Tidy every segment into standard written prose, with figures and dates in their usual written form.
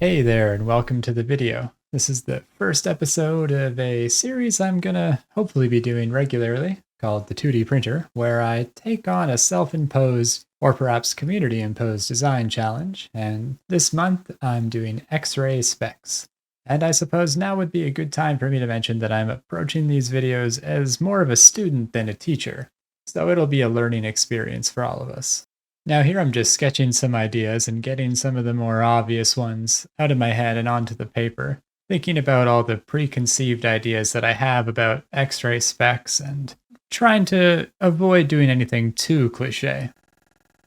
Hey there, and welcome to the video. This is the first episode of a series I'm gonna hopefully be doing regularly called the 2D Printer, where I take on a self-imposed or perhaps community-imposed design challenge, and this month I'm doing X-ray specs. And I suppose now would be a good time for me to mention that I'm approaching these videos as more of a student than a teacher, so it'll be a learning experience for all of us. Now, here I'm just sketching some ideas and getting some of the more obvious ones out of my head and onto the paper, thinking about all the preconceived ideas that I have about X ray specs and trying to avoid doing anything too cliche.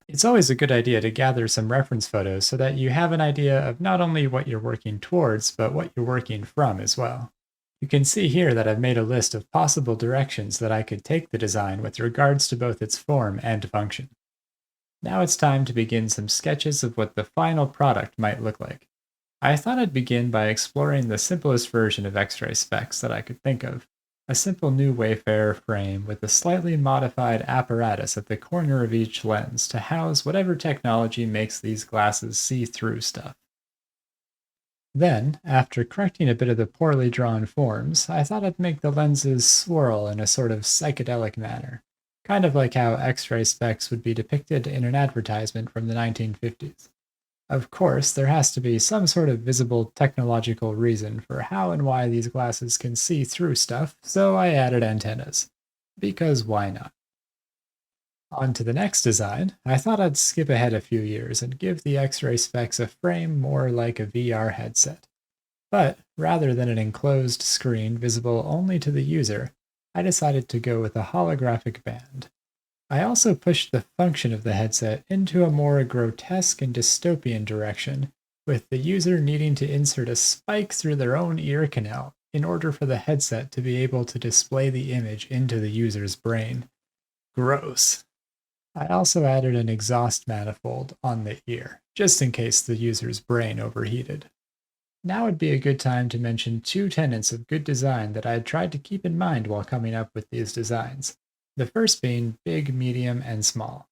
It's always a good idea to gather some reference photos so that you have an idea of not only what you're working towards, but what you're working from as well. You can see here that I've made a list of possible directions that I could take the design with regards to both its form and function. Now it's time to begin some sketches of what the final product might look like. I thought I'd begin by exploring the simplest version of X-ray specs that I could think of. A simple new Wayfarer frame with a slightly modified apparatus at the corner of each lens to house whatever technology makes these glasses see through stuff. Then, after correcting a bit of the poorly drawn forms, I thought I'd make the lenses swirl in a sort of psychedelic manner, kind of like how X ray specs would be depicted in an advertisement from the 1950s. Of course, there has to be some sort of visible technological reason for how and why these glasses can see through stuff, so I added antennas. Because why not? On to the next design, I thought I'd skip ahead a few years and give the X ray specs a frame more like a VR headset. But rather than an enclosed screen visible only to the user, I decided to go with a holographic band. I also pushed the function of the headset into a more grotesque and dystopian direction, with the user needing to insert a spike through their own ear canal in order for the headset to be able to display the image into the user's brain. Gross. I also added an exhaust manifold on the ear, just in case the user's brain overheated. Now would be a good time to mention two tenets of good design that I had tried to keep in mind while coming up with these designs. The first being big, medium, and small.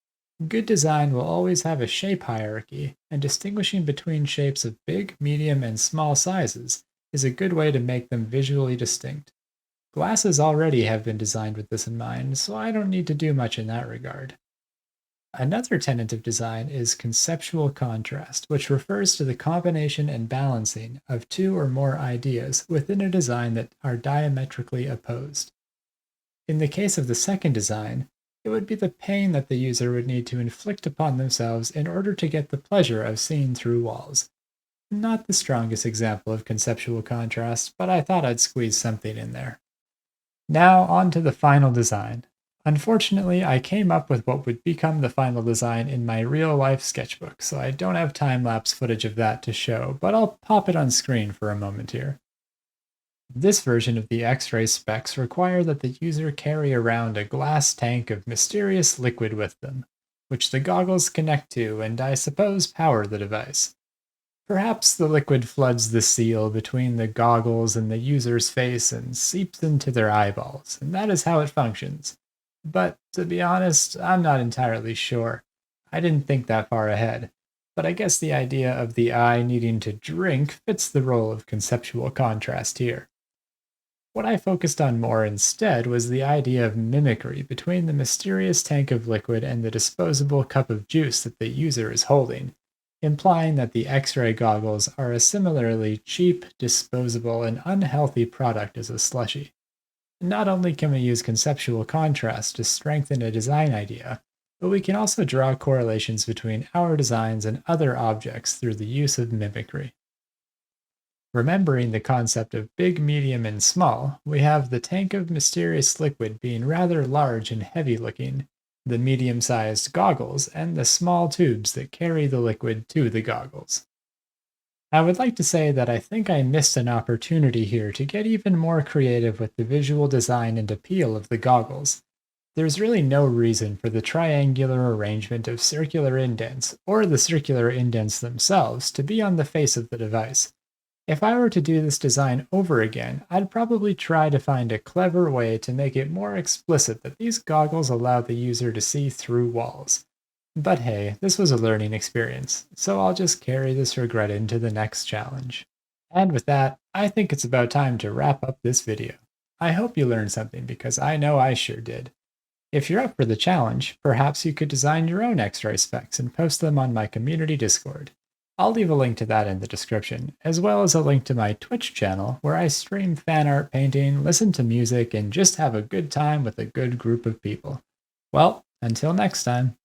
Good design will always have a shape hierarchy, and distinguishing between shapes of big, medium, and small sizes is a good way to make them visually distinct. Glasses already have been designed with this in mind, so I don't need to do much in that regard. Another tenet of design is conceptual contrast, which refers to the combination and balancing of two or more ideas within a design that are diametrically opposed. In the case of the second design, it would be the pain that the user would need to inflict upon themselves in order to get the pleasure of seeing through walls. Not the strongest example of conceptual contrast, but I thought I'd squeeze something in there. Now on to the final design. Unfortunately, I came up with what would become the final design in my real-life sketchbook, so I don't have time-lapse footage of that to show, but I'll pop it on screen for a moment here. This version of the X-ray specs require that the user carry around a glass tank of mysterious liquid with them, which the goggles connect to and I suppose power the device. Perhaps the liquid floods the seal between the goggles and the user's face and seeps into their eyeballs, and that is how it functions. But to be honest, I'm not entirely sure. I didn't think that far ahead. But I guess the idea of the eye needing to drink fits the role of conceptual contrast here. What I focused on more instead was the idea of mimicry between the mysterious tank of liquid and the disposable cup of juice that the user is holding, implying that the X ray goggles are a similarly cheap, disposable, and unhealthy product as a slushie. Not only can we use conceptual contrast to strengthen a design idea, but we can also draw correlations between our designs and other objects through the use of mimicry. Remembering the concept of big, medium, and small, we have the tank of mysterious liquid being rather large and heavy looking, the medium-sized goggles, and the small tubes that carry the liquid to the goggles. I would like to say that I think I missed an opportunity here to get even more creative with the visual design and appeal of the goggles. There's really no reason for the triangular arrangement of circular indents, or the circular indents themselves, to be on the face of the device. If I were to do this design over again, I'd probably try to find a clever way to make it more explicit that these goggles allow the user to see through walls. But hey, this was a learning experience, so I'll just carry this regret into the next challenge. And with that, I think it's about time to wrap up this video. I hope you learned something because I know I sure did. If you're up for the challenge, perhaps you could design your own X-ray specs and post them on my community Discord. I'll leave a link to that in the description, as well as a link to my Twitch channel where I stream fan art painting, listen to music, and just have a good time with a good group of people. Well, until next time.